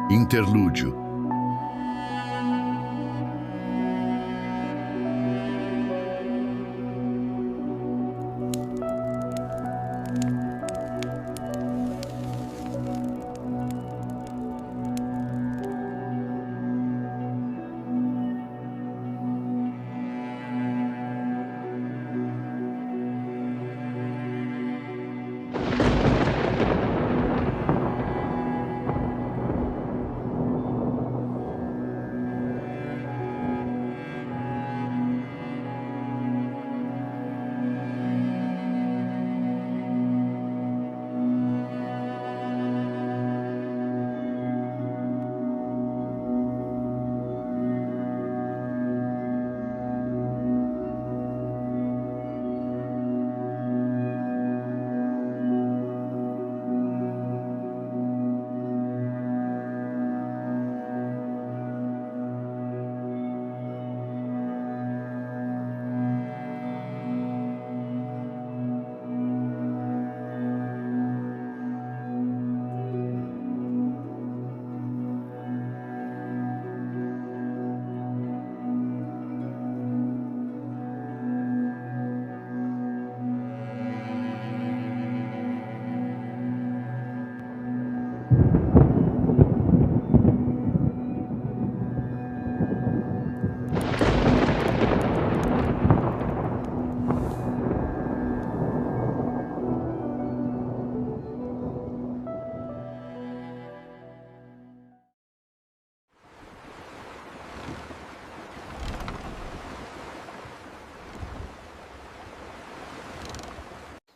Interlúdio.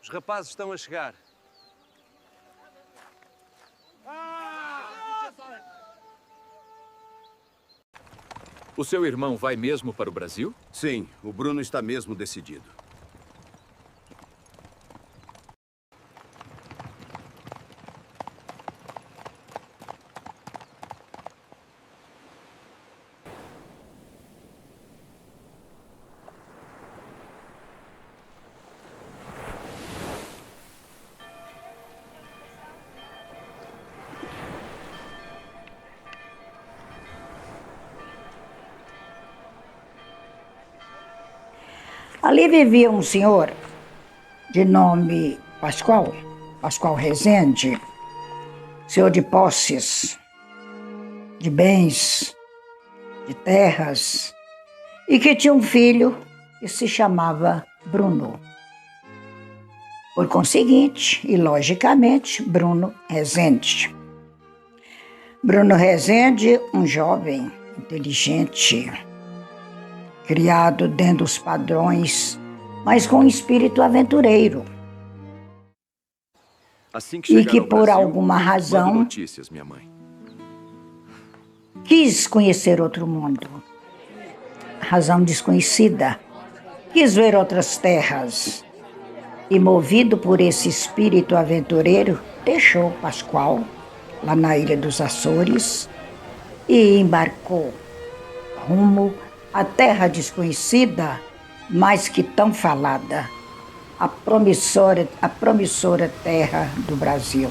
Os rapazes estão a chegar. O seu irmão vai mesmo para o Brasil? Sim, o Bruno está mesmo decidido. Ali vivia um senhor de nome Pascoal Rezende, senhor de posses, de bens, de terras, e que tinha um filho que se chamava Bruno. Por conseguinte, e logicamente, Bruno Rezende. Bruno Rezende, um jovem inteligente, criado dentro dos padrões, mas com um espírito aventureiro. Assim que E chegar que ao por Brasil, alguma mande razão notícias, minha mãe. quis conhecer outro mundo. Razão desconhecida. Quis ver outras terras. E movido por esse espírito aventureiro, deixou Pascoal, lá na ilha dos Açores, e embarcou rumo à terra desconhecida, mas que tão falada, a promissora terra do Brasil.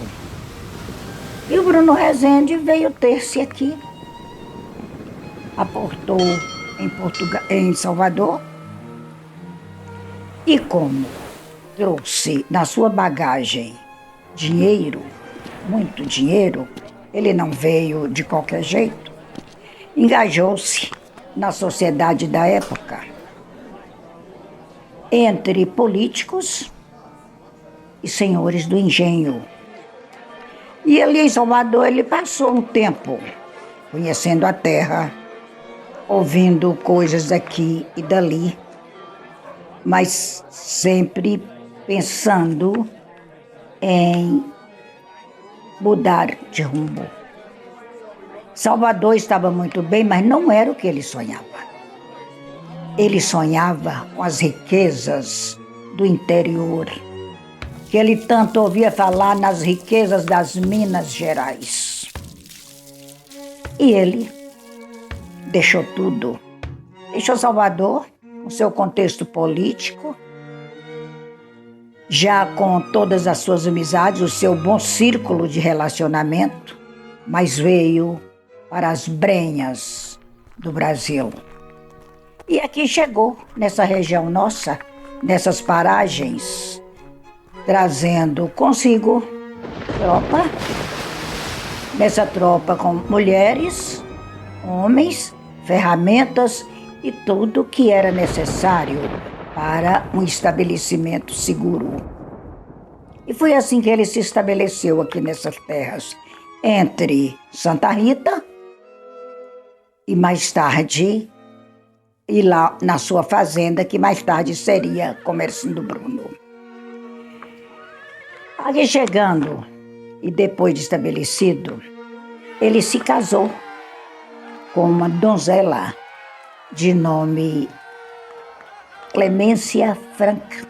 E o Bruno Rezende veio ter-se aqui. Aportou em Salvador, e como trouxe na sua bagagem dinheiro, muito dinheiro, ele não veio de qualquer jeito, engajou-se na sociedade da época, entre políticos e senhores do engenho. E ali em Salvador ele passou um tempo conhecendo a terra, ouvindo coisas daqui e dali, mas sempre pensando em mudar de rumo. Salvador estava muito bem, mas não era o que ele sonhava. Ele sonhava com as riquezas do interior, que ele tanto ouvia falar nas riquezas das Minas Gerais. E ele deixou tudo. Deixou Salvador, com seu contexto político, já com todas as suas amizades, o seu bom círculo de relacionamento, mas veio para as brenhas do Brasil. E aqui chegou, nessa região nossa, nessas paragens, trazendo consigo tropa, nessa tropa com mulheres, homens, ferramentas e tudo que era necessário para um estabelecimento seguro. E foi assim que ele se estabeleceu aqui nessas terras, entre Santa Rita e mais tarde, e lá na sua fazenda, que mais tarde seria Comercinho do Bruno. Aqui chegando, e depois de estabelecido, ele se casou com uma donzela de nome Clemência Franca.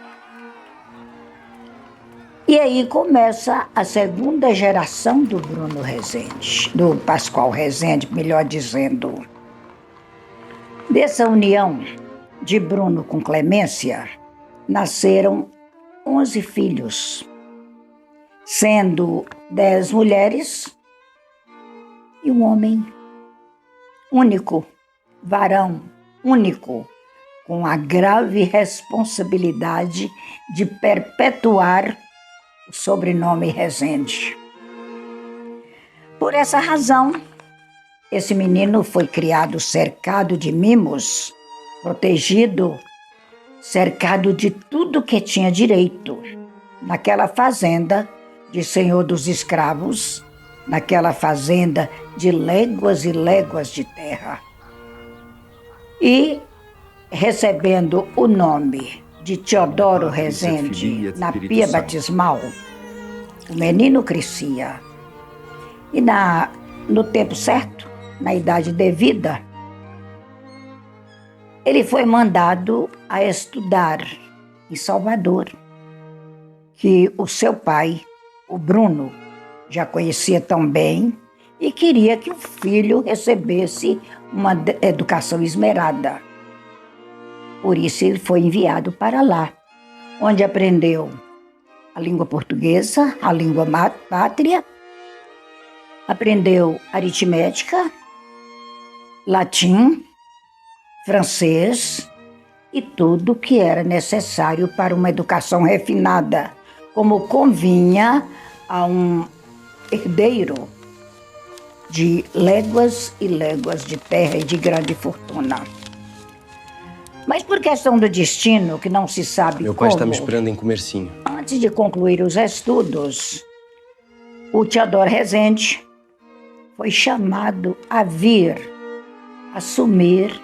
E aí começa a segunda geração do Bruno Rezende, do Pascoal Rezende, melhor dizendo. Dessa união de Bruno com Clemência, nasceram 11 filhos, sendo 10 mulheres e um homem único, varão único, com a grave responsabilidade de perpetuar o sobrenome Rezende. Por essa razão, esse menino foi criado cercado de mimos, protegido, cercado de tudo que tinha direito, naquela fazenda de senhor dos escravos, naquela fazenda de léguas e léguas de terra. E recebendo o nome de Teodoro Rezende na pia batismal, o menino crescia. E no tempo certo, na idade devida, ele foi mandado a estudar em Salvador, que o seu pai, o Bruno, já conhecia tão bem e queria que o filho recebesse uma educação esmerada. Por isso ele foi enviado para lá, onde aprendeu a língua portuguesa, a língua pátria, aprendeu aritmética, latim, francês e tudo que era necessário para uma educação refinada, como convinha a um herdeiro de léguas e léguas de terra e de grande fortuna. Mas por questão do destino, que não se sabe Meu pai como, está me esperando em Comercinho. antes de concluir os estudos, o Teodoro Rezende foi chamado a vir assumir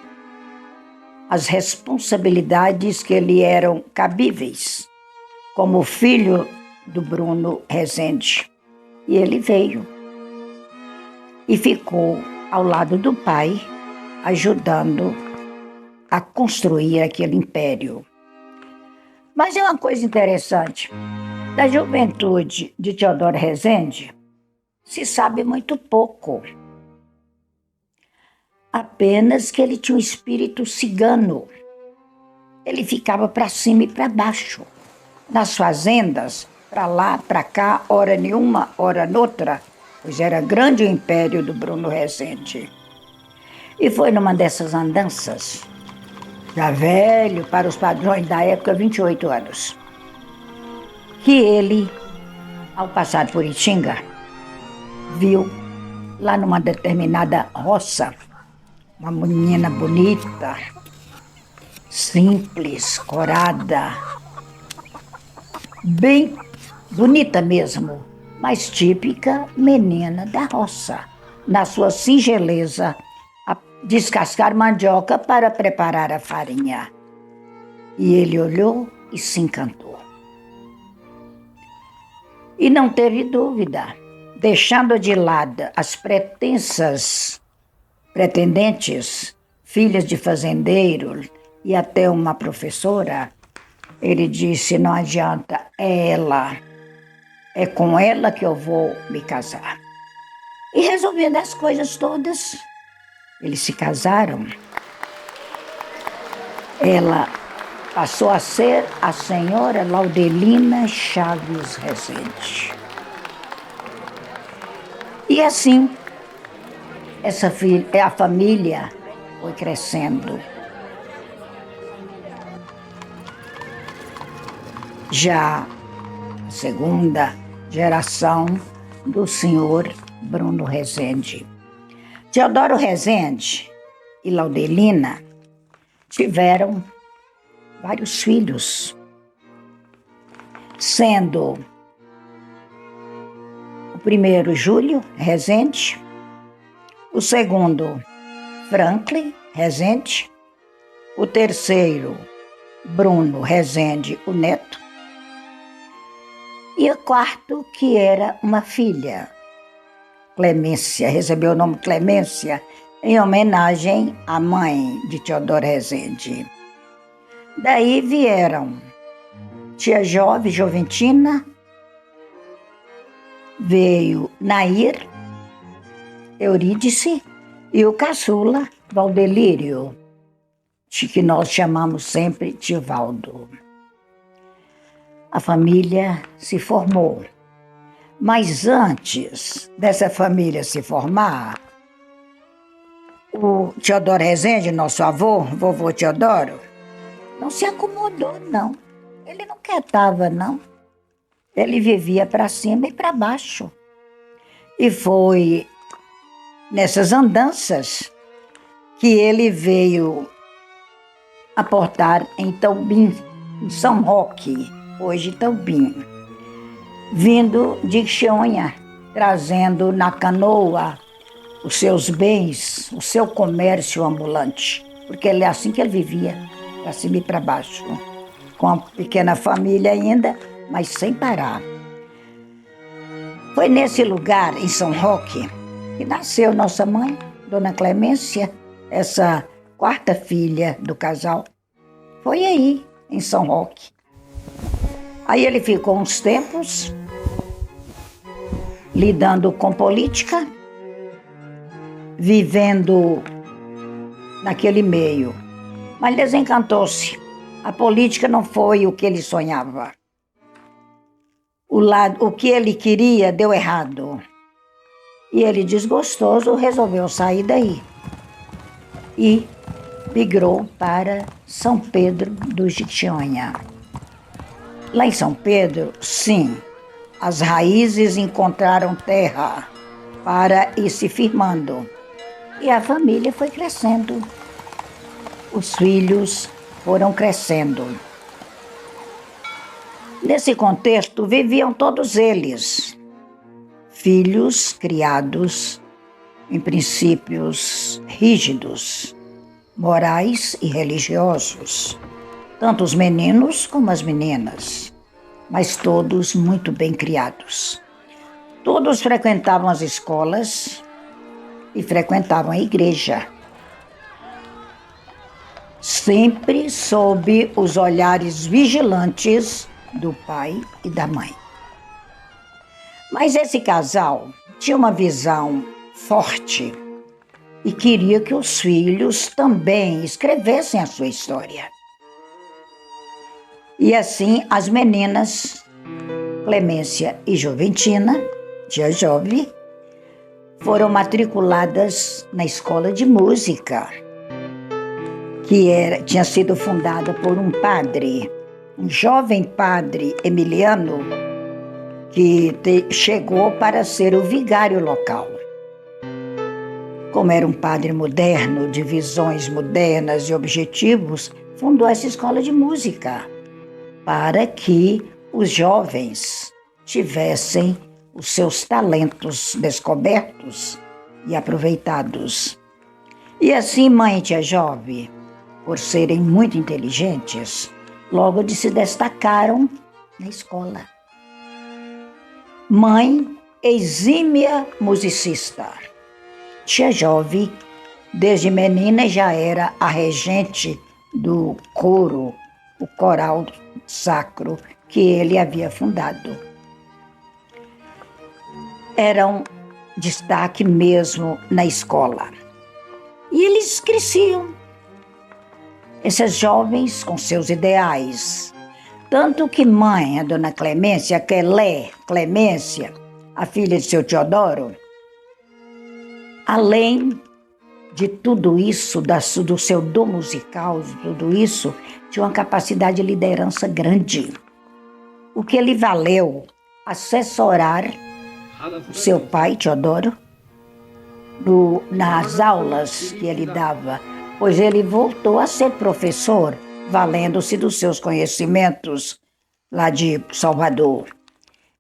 as responsabilidades que lhe eram cabíveis, como filho do Bruno Rezende. E ele veio e ficou ao lado do pai, ajudando a construir aquele império. Mas é uma coisa interessante. Da juventude de Teodoro Rezende, se sabe muito pouco. Apenas que ele tinha um espírito cigano. Ele ficava para cima e para baixo. Nas fazendas, para lá, para cá, hora nenhuma, hora noutra, pois era grande o império do Bruno Rezende. E foi numa dessas andanças, já velho, para os padrões da época, 28 anos, que ele, ao passar por Itinga, viu lá numa determinada roça, uma menina bonita, simples, corada, bem bonita mesmo, mas típica menina da roça, na sua singeleza, a descascar mandioca para preparar a farinha. E ele olhou e se encantou. E não teve dúvida, deixando de lado as pretendentes, filhas de fazendeiro e até uma professora, ele disse: não adianta, é ela, é com ela que eu vou me casar. E resolvendo as coisas todas, eles se casaram. Ela passou a ser a senhora Laudelina Chaves Rezende. E assim, a família foi crescendo. Já a segunda geração do senhor Bruno Rezende. Teodoro Rezende e Laudelina tiveram vários filhos, sendo o primeiro Júlio Rezende, o segundo Franklin Rezende, o terceiro Bruno Rezende, o neto, e o quarto, que era uma filha, Clemência, recebeu o nome Clemência em homenagem à mãe de Teodoro Rezende. Daí vieram tia Jove, Joventina, veio Nair, Eurídice e o caçula, Valdelírio, que nós chamamos sempre de Valdo. A família se formou. Mas antes dessa família se formar, o Teodoro Rezende, nosso avô, vovô Teodoro, não se acomodou, não. Ele não quietava, não. Ele vivia para cima e para baixo. E foi nessas andanças que ele veio aportar em Taubim, em São Roque, hoje Taubim, vindo de Xionha, trazendo na canoa os seus bens, o seu comércio ambulante, porque é assim que ele vivia, para cima e para baixo, com a pequena família ainda, mas sem parar. Foi nesse lugar, em São Roque, que nasceu nossa mãe, Dona Clemência, essa quarta filha do casal. Foi aí, em São Roque. Aí ele ficou uns tempos lidando com política, vivendo naquele meio. Mas desencantou-se. A política não foi o que ele sonhava. O que ele queria deu errado. E ele, desgostoso, resolveu sair daí. E migrou para São Pedro do Jequitinhonha. Lá em São Pedro, sim, as raízes encontraram terra para ir se firmando. E a família foi crescendo. Os filhos foram crescendo. Nesse contexto, viviam todos eles, filhos criados em princípios rígidos, morais e religiosos, tanto os meninos como as meninas, mas todos muito bem criados. Todos frequentavam as escolas e frequentavam a igreja, sempre sob os olhares vigilantes do pai e da mãe. Mas esse casal tinha uma visão forte e queria que os filhos também escrevessem a sua história. E assim as meninas, Clemência e Joventina, tia Jove, foram matriculadas na escola de música, que tinha sido fundada por um padre, um jovem padre emiliano, que chegou para ser o vigário local. Como era um padre moderno, de visões modernas e objetivos, fundou essa escola de música, para que os jovens tivessem os seus talentos descobertos e aproveitados. E assim, mãe e tia Jove, por serem muito inteligentes, logo se destacaram na escola. Mãe, exímia musicista. Tia Jove, desde menina, já era a regente do coro, o coral sacro que ele havia fundado. Era um destaque mesmo na escola. E eles cresciam, esses jovens com seus ideais. Tanto que mãe, a dona Clemência, Clemência, a filha de seu Teodoro, Além de tudo isso, do seu dom musical, de tudo isso, tinha uma capacidade de liderança grande, o que lhe valeu assessorar o seu pai, Teodoro, nas aulas que ele dava, pois ele voltou a ser professor, valendo-se dos seus conhecimentos lá de Salvador.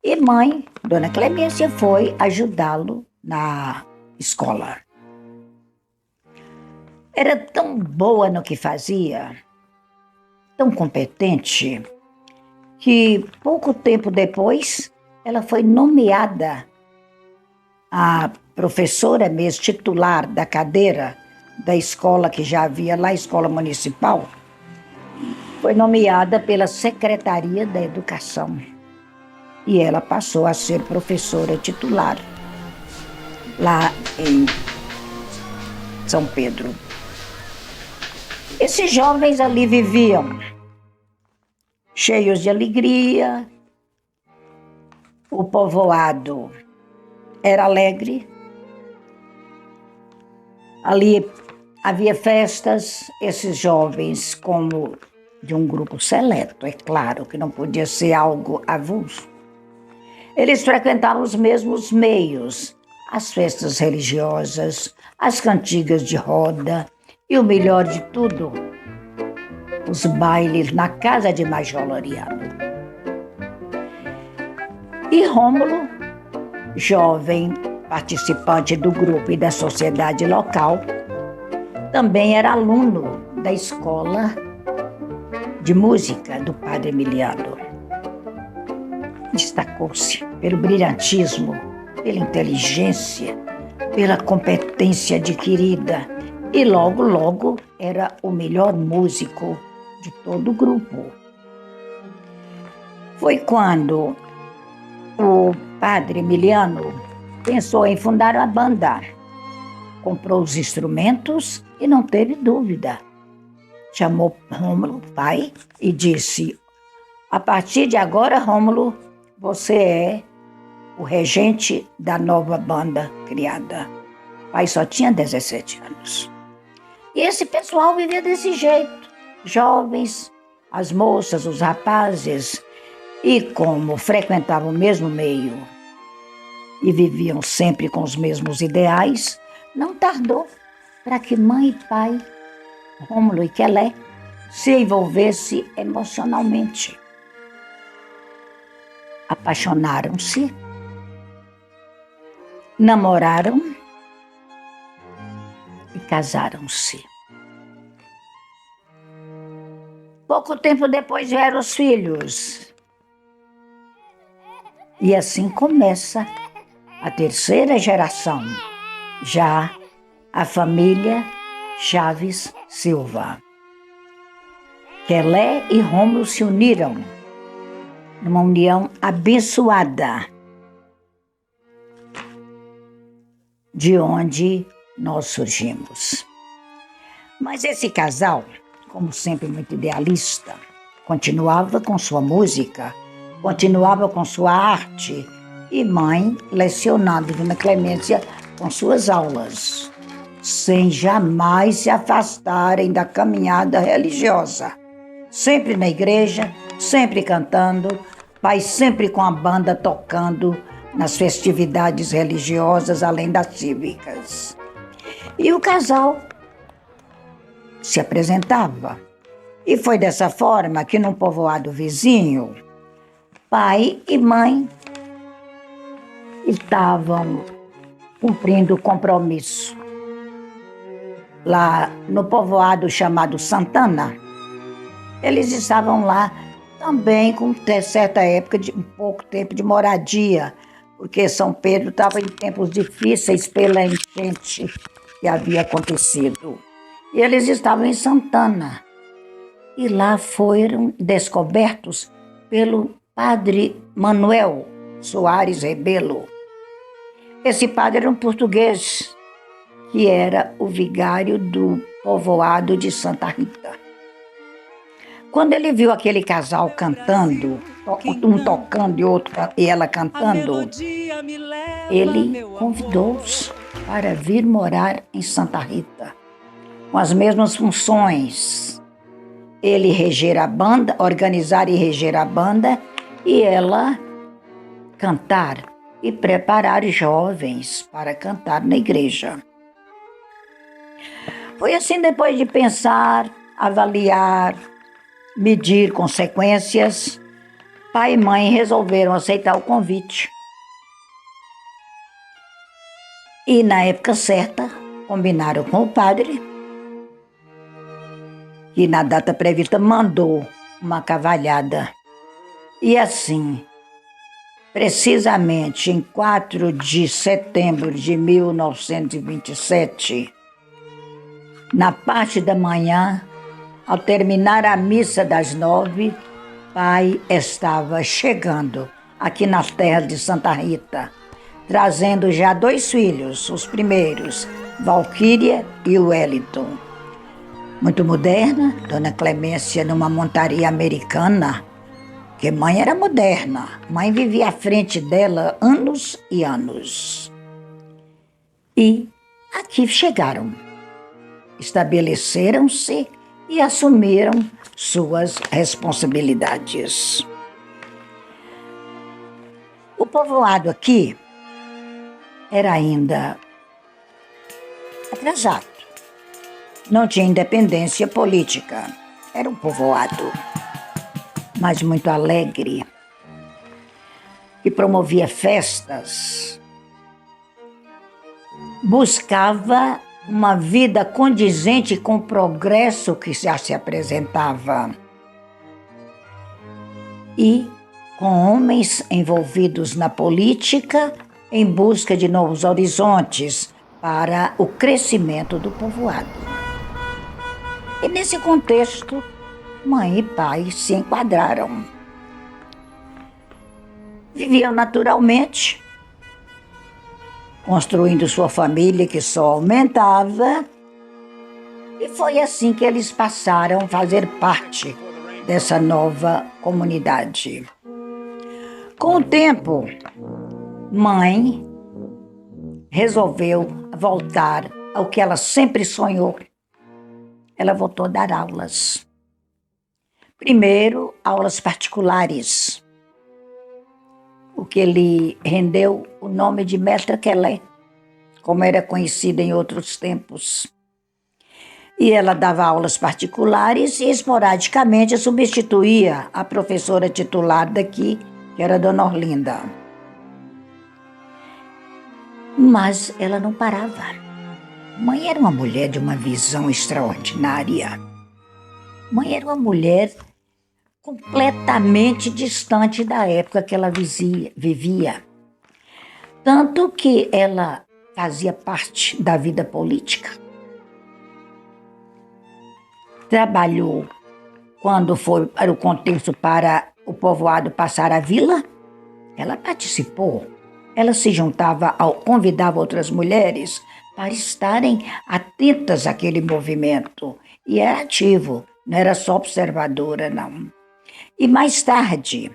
E mãe, Dona Clemência, foi ajudá-lo na escola. Era tão boa no que fazia, tão competente, que pouco tempo depois ela foi nomeada a professora mesmo, titular da cadeira da escola que já havia lá, a escola municipal. Foi nomeada pela Secretaria da Educação. E ela passou a ser professora titular lá em São Pedro. Esses jovens ali viviam cheios de alegria. O povoado era alegre. Ali havia festas. Esses jovens, como de um grupo seleto, é claro que não podia ser algo avulso, eles frequentavam os mesmos meios, as festas religiosas, as cantigas de roda e, o melhor de tudo, os bailes na casa de Major Loriano. E Rômulo, jovem participante do grupo e da sociedade local, também era aluno da escola de música do padre Emiliano. Destacou-se pelo brilhantismo, pela inteligência, pela competência adquirida e logo, logo era o melhor músico de todo o grupo. Foi quando o padre Emiliano pensou em fundar uma banda. Comprou os instrumentos e não teve dúvida. Chamou Rômulo, pai, e disse: a partir de agora, Rômulo, você é o regente da nova banda criada. O pai só tinha 17 anos. E esse pessoal vivia desse jeito. Jovens, as moças, os rapazes. E como frequentavam o mesmo meio e viviam sempre com os mesmos ideais, não tardou para que mãe e pai, Rômulo e Quelé, se envolvessem emocionalmente. Apaixonaram-se, namoraram e casaram-se. Pouco tempo depois vieram os filhos. E assim começa a terceira geração, já a família Chaves Silva. Quelé e Rômulo se uniram numa união abençoada, de onde nós surgimos. Mas esse casal, como sempre muito idealista, continuava com sua música, continuava com sua arte, e mãe lecionando Dona Clemência com suas aulas, sem jamais se afastarem da caminhada religiosa. Sempre na igreja, sempre cantando, pai sempre com a banda tocando nas festividades religiosas, além das cívicas. E o casal se apresentava. E foi dessa forma que, num povoado vizinho, pai e mãe estavam cumprindo o compromisso. Lá no povoado chamado Santana, eles estavam lá também com certa época, de um pouco tempo de moradia, porque São Pedro estava em tempos difíceis pela enchente que havia acontecido. E eles estavam em Santana. E lá foram descobertos pelo padre Manuel Soares Rebelo. Esse padre era um português, que era o vigário do povoado de Santa Rita. Quando ele viu aquele casal cantando, um tocando e outro e ela cantando, ele convidou-os para vir morar em Santa Rita, com as mesmas funções. Ele reger a banda, organizar e reger a banda, e ela cantar e preparar jovens para cantar na igreja. Foi assim, depois de pensar, avaliar, medir consequências, pai e mãe resolveram aceitar o convite. E na época certa, combinaram com o padre, que na data prevista mandou uma cavalhada. E assim, precisamente em 4 de setembro de 1927, na parte da manhã, ao terminar a missa das 9, pai estava chegando aqui nas terras de Santa Rita, trazendo já 2 filhos, os primeiros, Valquíria e Wellington. Muito moderna, Dona Clemência numa montaria americana, que mãe era moderna. Mãe vivia à frente dela anos e anos. E aqui chegaram, estabeleceram-se e assumiram suas responsabilidades. O povoado aqui era ainda atrasado. Não tinha independência política. Era um povoado, mas muito alegre, que promovia festas, buscava uma vida condizente com o progresso que já se apresentava e com homens envolvidos na política em busca de novos horizontes para o crescimento do povoado. E nesse contexto, mãe e pai se enquadraram. Viviam naturalmente, construindo sua família que só aumentava, e foi assim que eles passaram a fazer parte dessa nova comunidade. Com o tempo, mãe resolveu voltar ao que ela sempre sonhou. Ela voltou a dar aulas. Primeiro, aulas particulares, o que lhe rendeu o nome de Mestra Quelé, como era conhecida em outros tempos. E ela dava aulas particulares e esporadicamente substituía a professora titular daqui, que era a Dona Orlinda. Mas ela não parava. Mãe era uma mulher de uma visão extraordinária. Mãe era uma mulher completamente distante da época que ela vivia. Tanto que ela fazia parte da vida política. Trabalhou quando foi para o contexto para o povoado passar a vila. Ela participou. Ela se juntava, convidava outras mulheres para estarem atentas àquele movimento. E era ativo, não era só observadora, não. E mais tarde,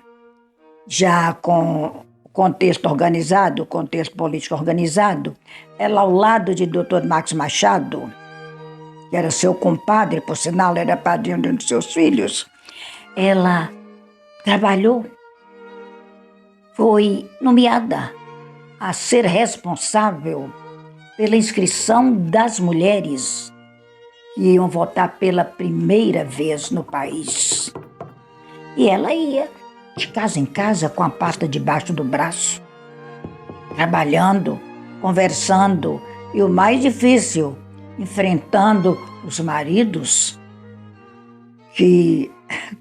já com o contexto organizado, o contexto político organizado, ela ao lado de Dr. Max Machado, que era seu compadre, por sinal, era padrinho de um de seus filhos, ela trabalhou, foi nomeada a ser responsável pela inscrição das mulheres que iam votar pela primeira vez no país. E ela ia de casa em casa com a pasta debaixo do braço, trabalhando, conversando e o mais difícil, enfrentando os maridos que,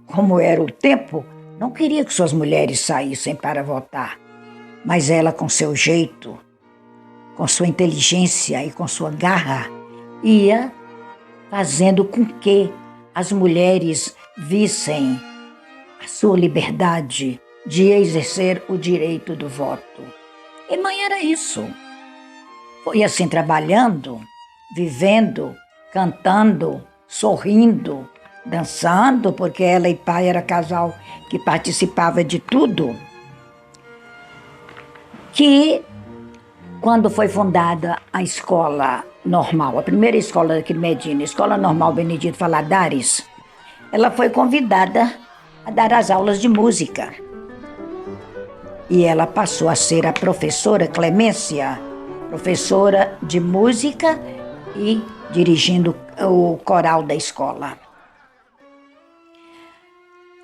como era o tempo, não queria que suas mulheres saíssem para votar. Mas ela, com seu jeito, com sua inteligência e com sua garra, ia fazendo com que as mulheres vissem a sua liberdade de exercer o direito do voto. E mãe era isso. Foi assim trabalhando, vivendo, cantando, sorrindo, dançando, porque ela e pai era casal que participava de tudo, que Quando foi fundada a escola normal, a primeira escola daqui de Medina, Escola Normal Benedito Valadares, ela foi convidada a dar as aulas de música. E ela passou a ser a professora Clemência, professora de música e dirigindo o coral da escola.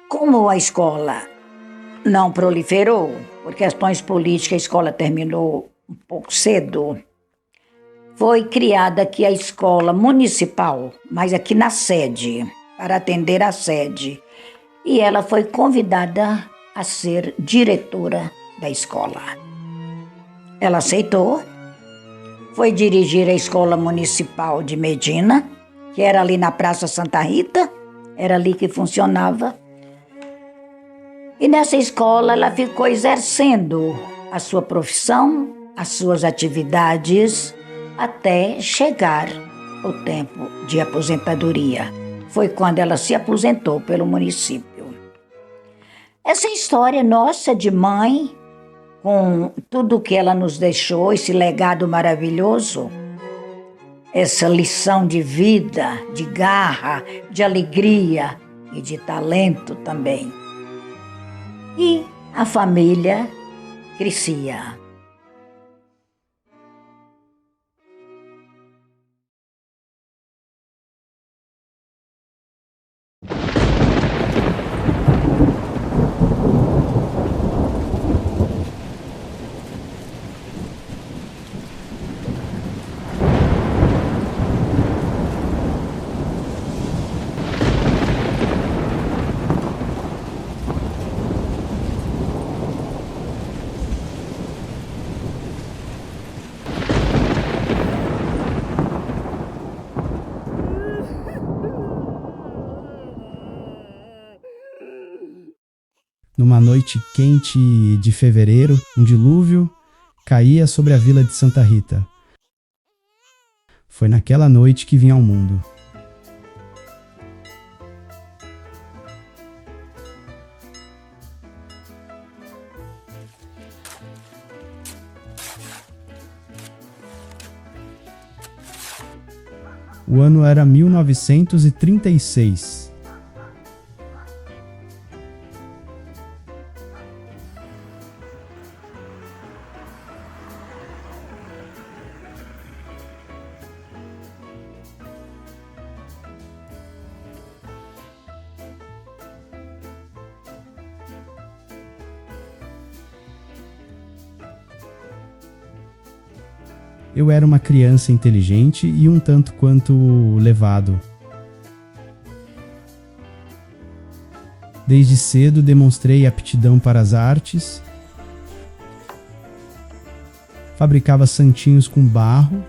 Como a escola não proliferou, por questões políticas a escola terminou um pouco cedo, foi criada aqui a escola municipal, mas aqui na sede, para atender a sede. E ela foi convidada a ser diretora da escola. Ela aceitou, foi dirigir a escola municipal de Medina, que era ali na Praça Santa Rita, era ali que funcionava. E nessa escola ela ficou exercendo a sua profissão, as suas atividades, até chegar o tempo de aposentadoria. Foi quando ela se aposentou pelo município. Essa história nossa de mãe, com tudo que ela nos deixou, esse legado maravilhoso, essa lição de vida, de garra, de alegria e de talento também. E a família crescia. Numa noite quente de fevereiro, um dilúvio caía sobre a vila de Santa Rita. Foi naquela noite que vim ao mundo. O ano era 1936. Eu era uma criança inteligente e um tanto quanto levado. Desde cedo demonstrei aptidão para as artes. Fabricava santinhos com barro,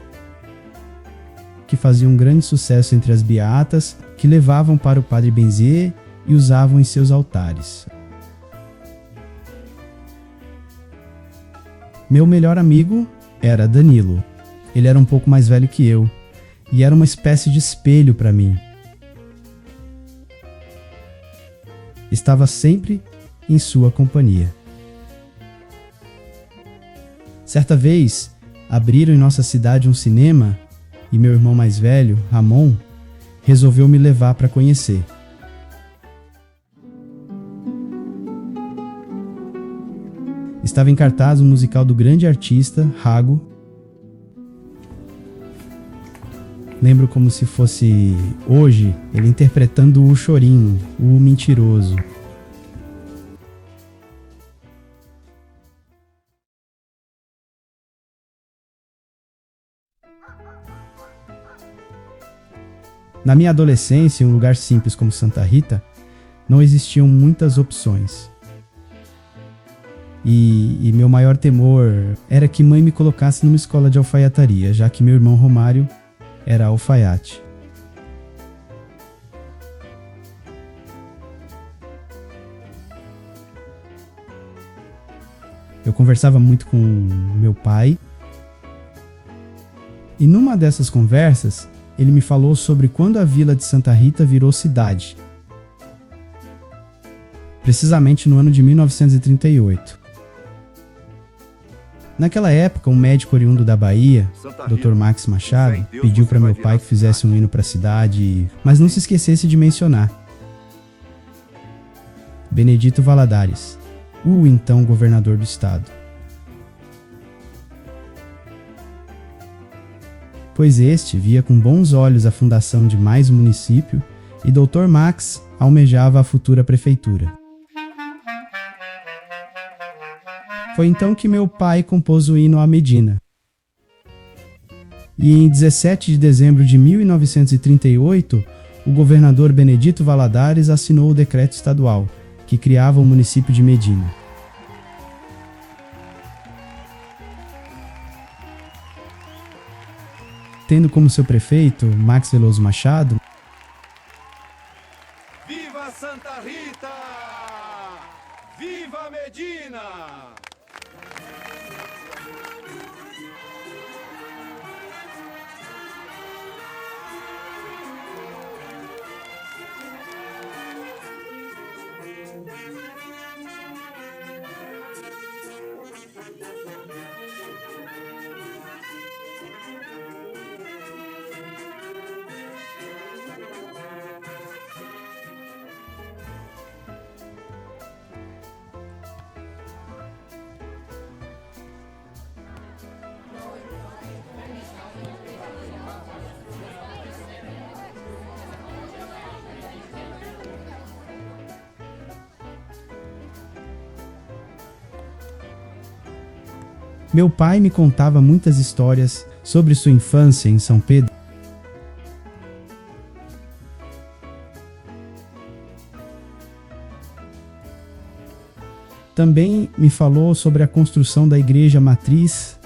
que faziam um grande sucesso entre as beatas, que levavam para o Padre Benzier e usavam em seus altares. Meu melhor amigo era Danilo. Ele era um pouco mais velho que eu, e era uma espécie de espelho para mim. Estava sempre em sua companhia. Certa vez, abriram em nossa cidade um cinema, e meu irmão mais velho, Ramon, resolveu me levar para conhecer. Estava em cartaz o musical do grande artista, Rago. Lembro como se fosse hoje, ele interpretando o Chorinho, o mentiroso. Na minha adolescência, em um lugar simples como Santa Rita, não existiam muitas opções. E meu maior temor era que mãe me colocasse numa escola de alfaiataria, já que meu irmão Romário era alfaiate. Eu conversava muito com meu pai, e numa dessas conversas, ele me falou sobre quando a vila de Santa Rita virou cidade. Precisamente no ano de 1938. Naquela época, um médico oriundo da Bahia, Santa Dr. Rita, Max Machado, fé em Deus, pediu você para vai meu virar pai que fizesse um hino para a cidade, mas não se esquecesse de mencionar Benedito Valadares, o então governador do estado. Pois este via com bons olhos a fundação de mais um município e Dr. Max almejava a futura prefeitura. Foi então que meu pai compôs o hino à Medina. E em 17 de dezembro de 1938, o governador Benedito Valadares assinou o decreto estadual, que criava o município de Medina. Tendo como seu prefeito Max Veloso Machado, Viva Santa Rita! Viva Medina! meu pai me contava muitas histórias sobre sua infância em São Pedro. Também me falou sobre a construção da igreja matriz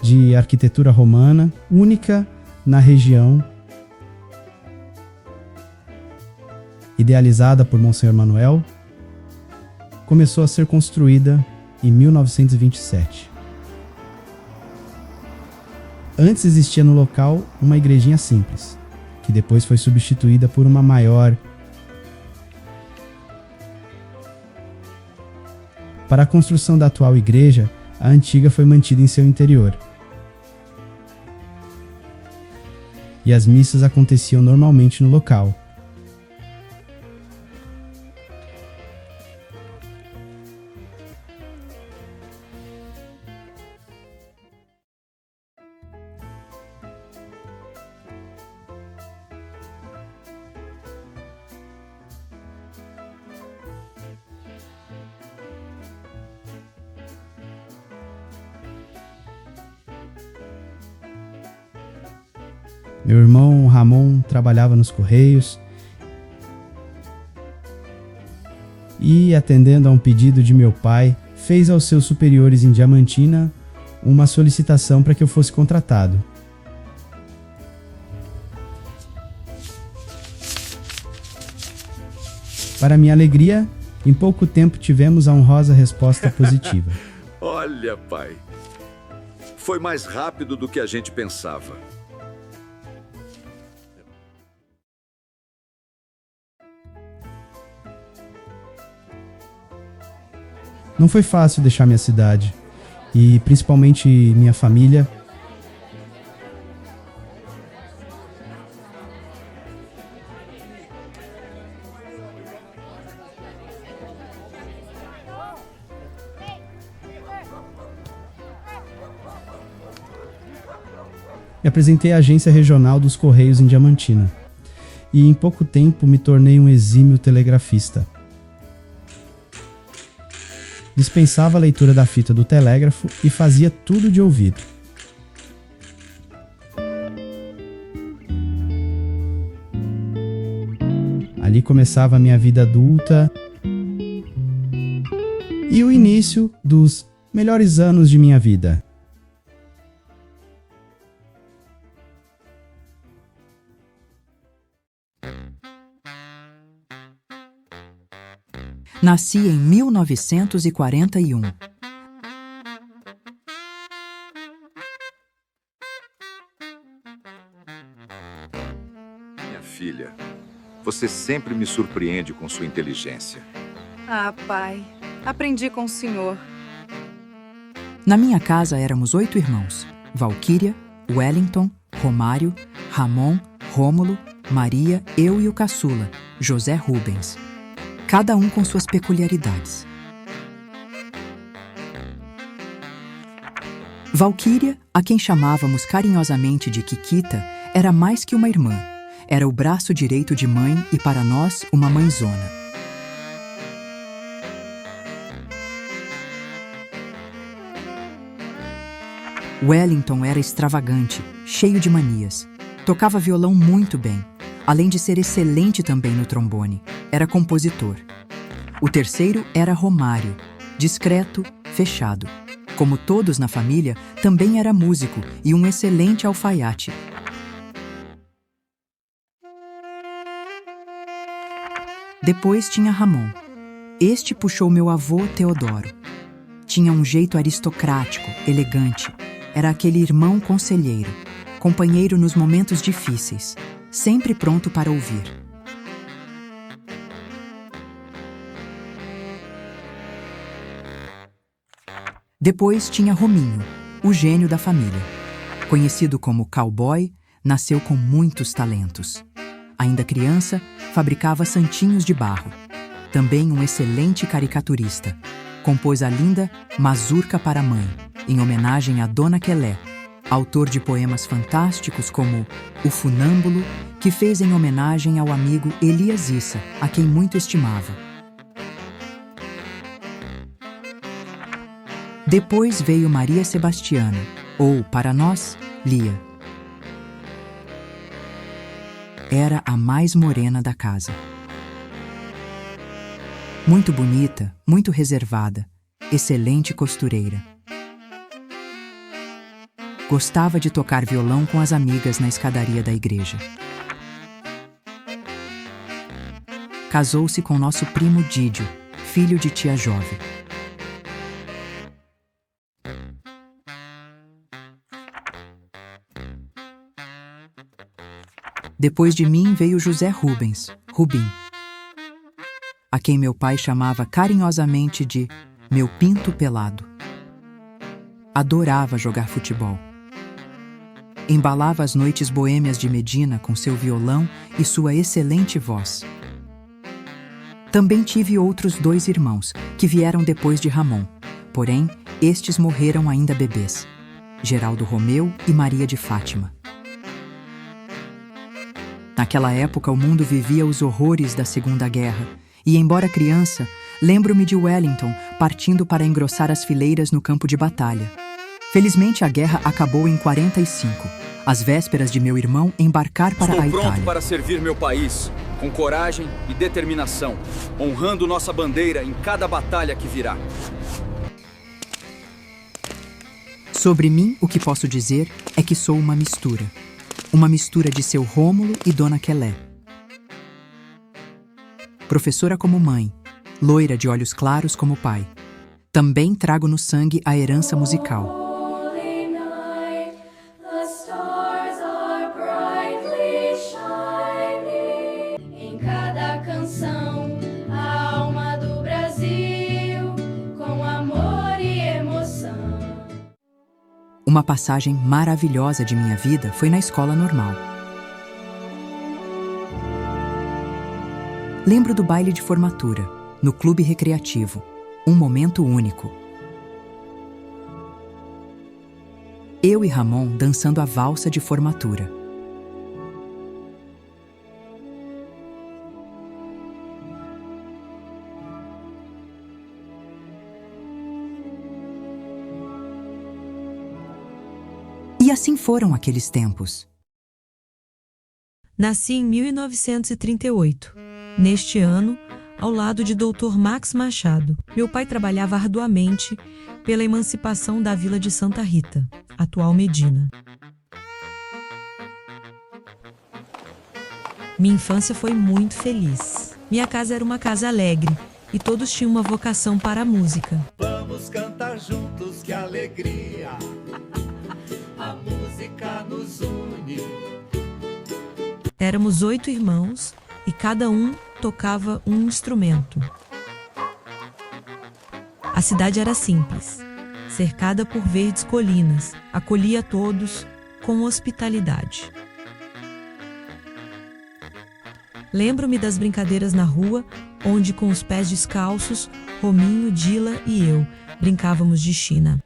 de arquitetura romana, única na região, idealizada por Monsenhor Manuel. Começou a ser construída em 1927. Antes existia no local uma igrejinha simples, que depois foi substituída por uma maior. Para a construção da atual igreja, a antiga foi mantida em seu interior. E as missas aconteciam normalmente no local. Meu irmão Ramon trabalhava nos Correios e, atendendo a um pedido de meu pai, fez aos seus superiores em Diamantina uma solicitação para que eu fosse contratado. Para minha alegria, em pouco tempo tivemos a honrosa resposta positiva. Olha, pai. Foi mais rápido do que a gente pensava. Não foi fácil deixar minha cidade, e principalmente minha família. Me apresentei à agência regional dos Correios em Diamantina, e em pouco tempo me tornei um exímio telegrafista. Dispensava a leitura da fita do telégrafo e fazia tudo de ouvido. Ali começava a minha vida adulta e o início dos melhores anos de minha vida. Nasci em 1941. Minha filha, você sempre me surpreende com sua inteligência. Ah, pai, Aprendi com o senhor. Na minha casa éramos 8 irmãos: Valquíria, Wellington, Romário, Ramon, Rômulo, Maria, eu e o caçula, José Rubens. Cada um com suas peculiaridades. Valquíria, a quem chamávamos carinhosamente de Kikita, era mais que uma irmã. Era o braço direito de mãe e, para nós, uma mãezona. Wellington era extravagante, cheio de manias. Tocava violão muito bem, além de ser excelente também no trombone. Era compositor. O terceiro era Romário, discreto, fechado. Como todos na família, também era músico e um excelente alfaiate. Depois tinha Ramon. Este puxou meu avô Teodoro. Tinha um jeito aristocrático, elegante. Era aquele irmão conselheiro, companheiro nos momentos difíceis, sempre pronto para ouvir. Depois tinha Rominho, o gênio da família. Conhecido como cowboy, nasceu com muitos talentos. Ainda criança, fabricava santinhos de barro. Também um excelente caricaturista. Compôs a linda Mazurca para a Mãe, em homenagem a Dona Quelé, autor de poemas fantásticos como O Funâmbulo, que fez em homenagem ao amigo Elias Issa, a quem muito estimava. Depois veio Maria Sebastiana, ou, para nós, Lia. Era a mais morena da casa. Muito bonita, muito reservada, excelente costureira. Gostava de tocar violão com as amigas na escadaria da igreja. Casou-se com nosso primo Dídio, filho de tia Jove. Depois de mim veio José Rubens, Rubim, a quem meu pai chamava carinhosamente de meu pinto pelado. Adorava jogar futebol. Embalava as noites boêmias de Medina com seu violão e sua excelente voz. Também tive outros 2 irmãos, que vieram depois de Ramon, porém, estes morreram ainda bebês: Geraldo Romeu e Maria de Fátima. Naquela época, o mundo vivia os horrores da Segunda Guerra, e, embora criança, lembro-me de Wellington partindo para engrossar as fileiras no campo de batalha. Felizmente, a guerra acabou em 45, às vésperas de meu irmão embarcar para a Itália. Estou pronto para servir meu país, com coragem e determinação, honrando nossa bandeira em cada batalha que virá. Sobre mim, o que posso dizer é que sou uma mistura. Uma mistura de seu Rômulo e Dona Quelé. Professora como mãe, loira de olhos claros como pai. Também trago no sangue a herança musical. Em cada canção, a alma do Brasil, com amor e emoção. Uma passagem maravilhosa de minha vida foi na escola normal. Lembro do baile de formatura, no clube recreativo, um momento único. Eu e Ramon dançando a valsa de formatura. E assim foram aqueles tempos. Nasci em 1938. Neste ano, ao lado de Dr. Max Machado, meu pai trabalhava arduamente pela emancipação da vila de Santa Rita, atual Medina. Minha infância foi muito feliz. Minha casa era uma casa alegre e todos tinham uma vocação para a música. Vamos cantar juntos, que alegria! A música nos une. Éramos 8 irmãos e cada um tocava um instrumento. A cidade era simples, cercada por verdes colinas, acolhia a todos com hospitalidade. Lembro-me das brincadeiras na rua, onde com os pés descalços, Rominho, Dila e eu brincávamos de China.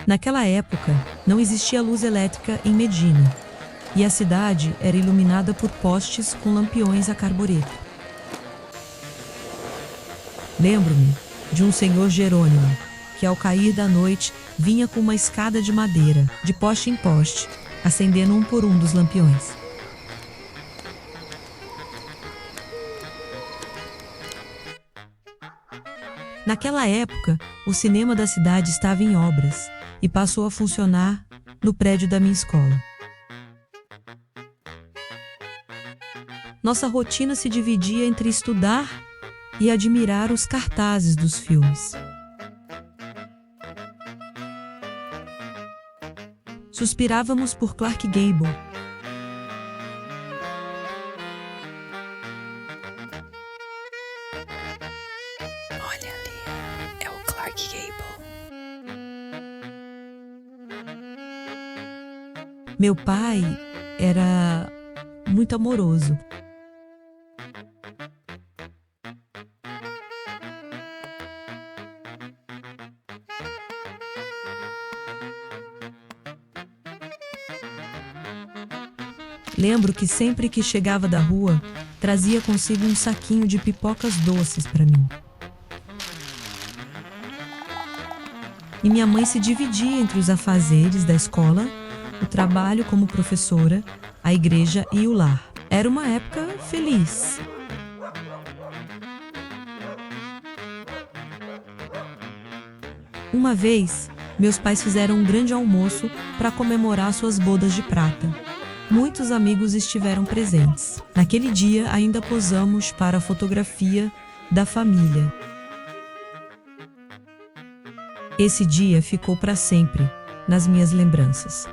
Naquela época, não existia luz elétrica em Medina, e a cidade era iluminada por postes com lampiões a carbureto. Lembro-me de um senhor Jerônimo, que ao cair da noite vinha com uma escada de madeira, de poste em poste, acendendo um por um dos lampiões. Naquela época, o cinema da cidade estava em obras e passou a funcionar no prédio da minha escola. Nossa rotina se dividia entre estudar e admirar os cartazes dos filmes. Suspirávamos por Clark Gable. Olha ali, é o Clark Gable. Meu pai era muito amoroso. Lembro que sempre que chegava da rua, trazia consigo um saquinho de pipocas doces para mim. E minha mãe se dividia entre os afazeres da escola, o trabalho como professora, a igreja e o lar. Era uma época feliz. Uma vez, meus pais fizeram um grande almoço para comemorar suas bodas de prata. Muitos amigos estiveram presentes. Naquele dia, ainda posamos para a fotografia da família. Esse dia ficou para sempre nas minhas lembranças.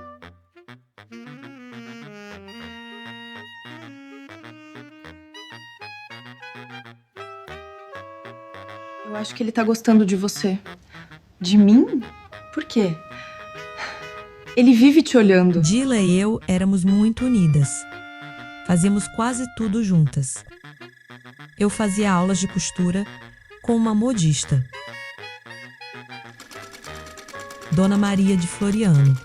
Eu acho que ele tá gostando de você. De mim? Por quê? Ele vive te olhando. Dila e eu éramos muito unidas. Fazíamos quase tudo juntas. Eu fazia aulas de costura com uma modista, Dona Maria de Floriano.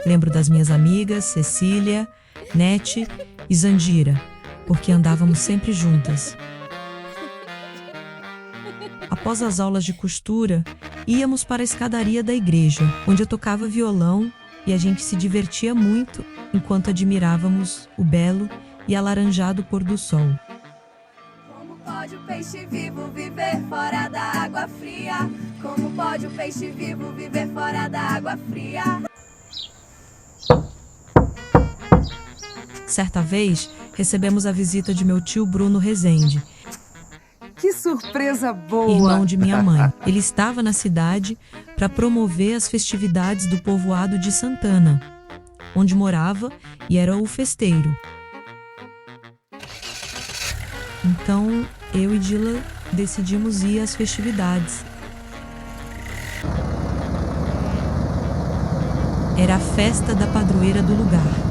Lembro das minhas amigas Cecília, Nete e Zandira, porque andávamos sempre juntas. Após as aulas de costura, íamos para a escadaria da igreja, onde eu tocava violão e a gente se divertia muito enquanto admirávamos o belo e alaranjado pôr do sol. Como pode o peixe vivo viver fora da água fria? Como pode o peixe vivo viver fora da água fria? Certa vez, recebemos a visita de meu tio Bruno Rezende, Que surpresa boa! irmão de minha mãe. Ele estava na cidade para promover as festividades do povoado de Santana, onde morava e era o festeiro. Então, eu e Dila decidimos ir às festividades. Era a festa da padroeira do lugar.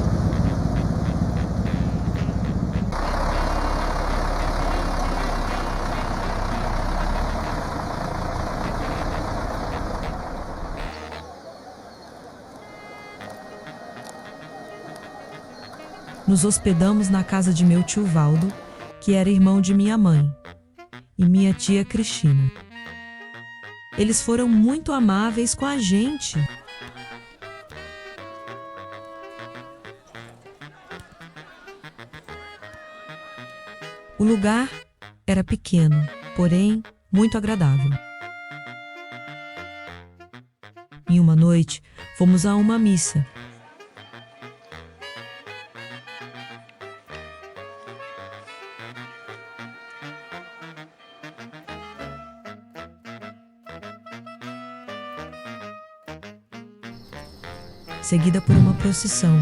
Nos hospedamos na casa de meu tio Valdo, que era irmão de minha mãe, e minha tia Cristina. Eles foram muito amáveis com a gente. O lugar era pequeno, porém muito agradável. Em uma noite, fomos a uma missa. Seguida por uma procissão.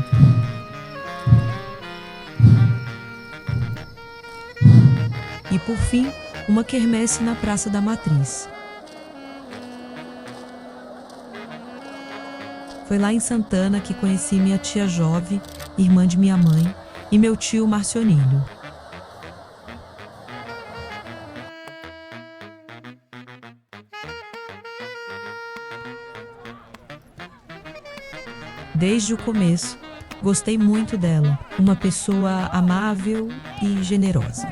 e, por fim, uma quermesse na Praça da Matriz. Foi lá em Santana que conheci minha tia Jove, irmã de minha mãe, e meu tio Marcionílio. Desde o começo, gostei muito dela, uma pessoa amável e generosa.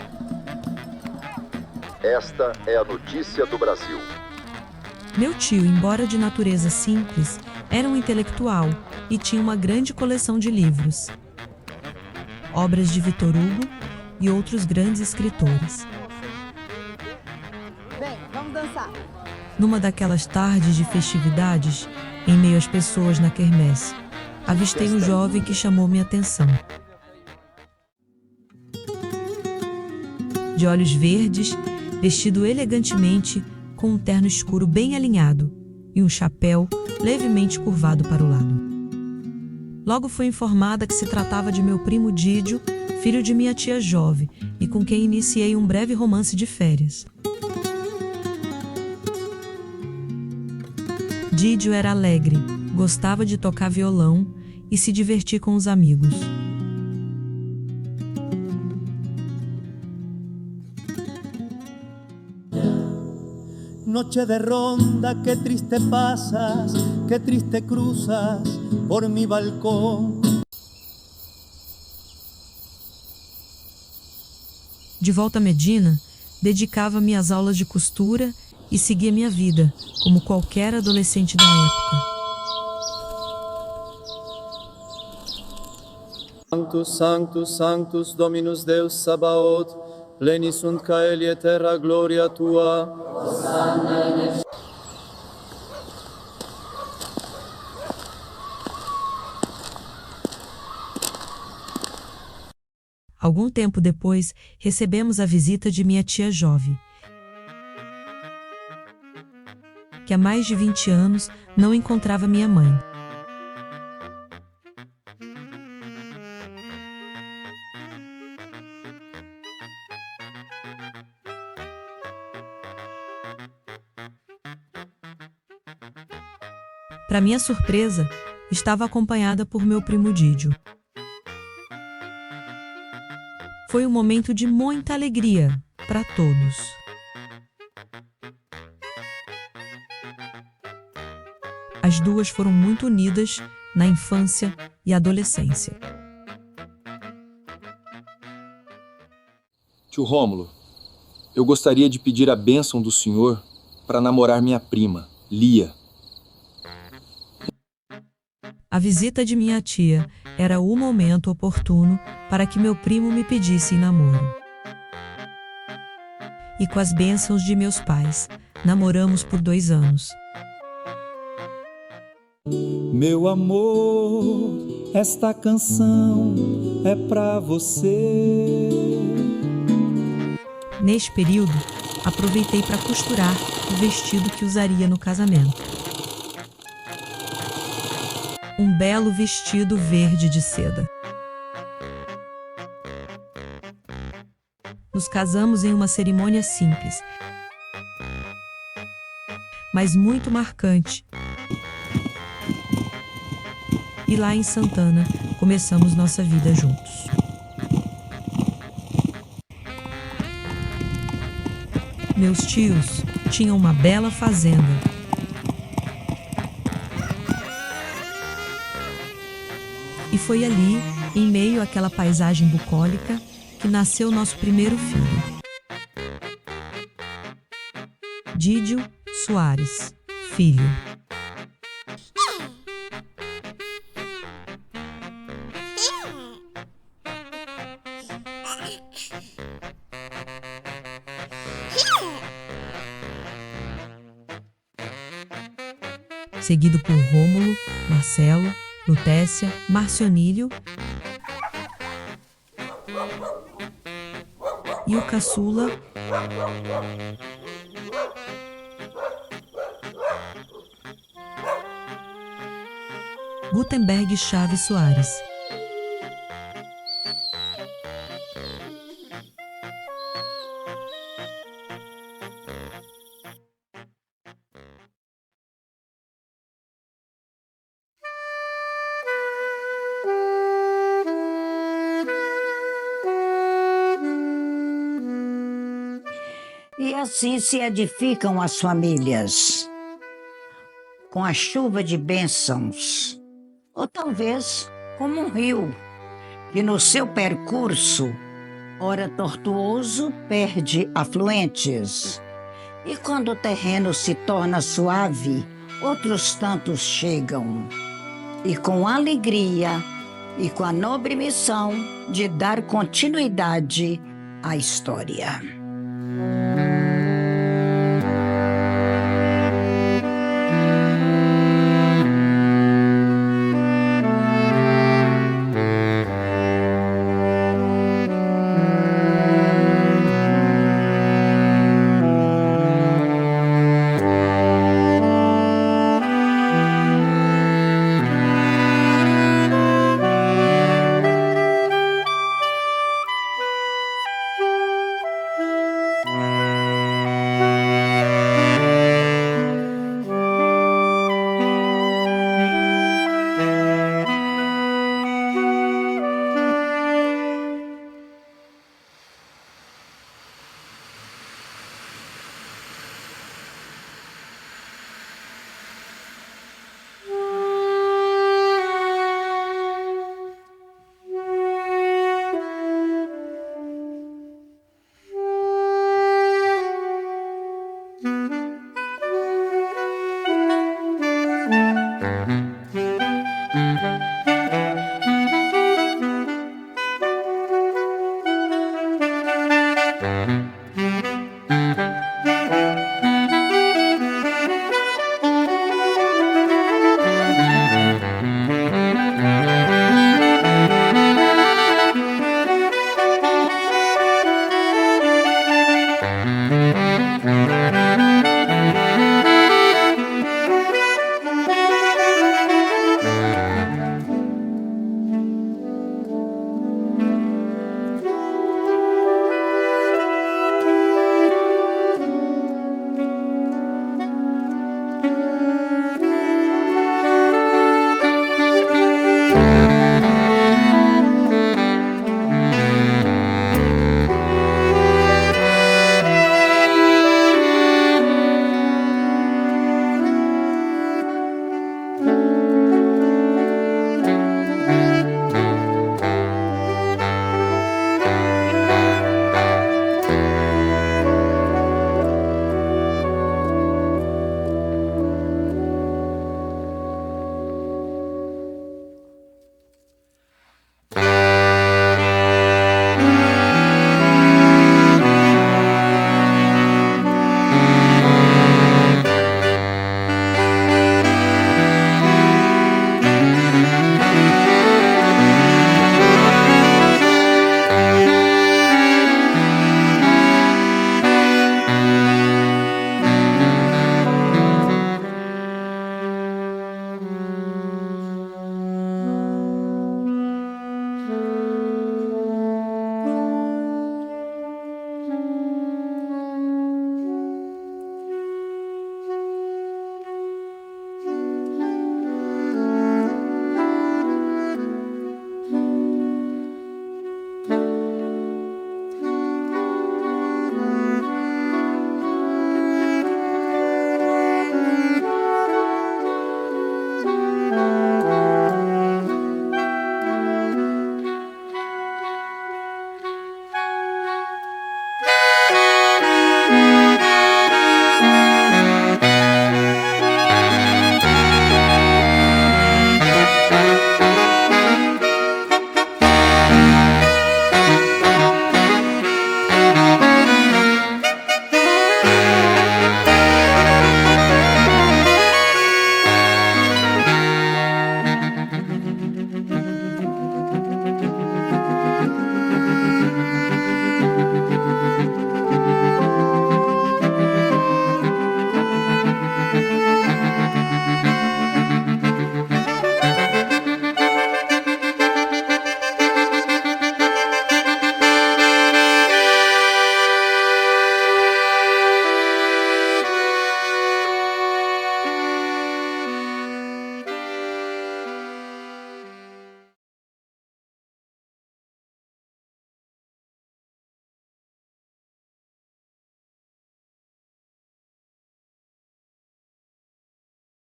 Esta é a notícia do Brasil. Meu tio, embora de natureza simples, era um intelectual e tinha uma grande coleção de livros, obras de Victor Hugo e outros grandes escritores. Vem, vamos dançar. Numa daquelas tardes de festividades, em meio às pessoas na quermesse, avistei um jovem que chamou minha atenção. De olhos verdes, vestido elegantemente, com um terno escuro bem alinhado e um chapéu levemente curvado para o lado. Logo fui informada que se tratava de meu primo Didio, filho de minha tia Jove, e com quem iniciei um breve romance de férias. Didio era alegre, gostava de tocar violão e se divertir com os amigos. Noche de ronda, qué triste pasas, qué triste cruzas por mi balcón. De volta a Medina, dedicava-me às aulas de costura e seguia minha vida, como qualquer adolescente da época. Sanctus, Sanctus, Sanctus, Dominus Deus Sabaoth, pleni sunt caeli et terra gloria tua. Algum tempo depois, recebemos a visita de minha tia Jove, que há mais de 20 anos não encontrava minha mãe. Para minha surpresa, estava acompanhada por meu primo Didio. Foi um momento de muita alegria para todos. As duas foram muito unidas na infância e adolescência. Tio Rômulo, eu gostaria de pedir a bênção do senhor para namorar minha prima, Lia. A visita de minha tia era o momento oportuno para que meu primo me pedisse em namoro. E com as bênçãos de meus pais, namoramos por 2 anos. Meu amor, esta canção é pra você. Neste período, aproveitei para costurar o vestido que usaria no casamento. Um belo vestido verde de seda. Nos casamos em uma cerimônia simples, mas muito marcante. E lá em Santana, começamos nossa vida juntos. Meus tios tinham uma bela fazenda. E foi ali, em meio àquela paisagem bucólica, que nasceu nosso primeiro filho. Didio Soares, filho. Seguido por Rômulo, Marcelo, Lutécia, Marcionílio e o caçula Gutenberg Chaves Soares. E assim se edificam as famílias, com a chuva de bênçãos, ou talvez como um rio, que no seu percurso, ora tortuoso, perde afluentes. E quando o terreno se torna suave, outros tantos chegam, e com alegria e com a nobre missão de dar continuidade à história.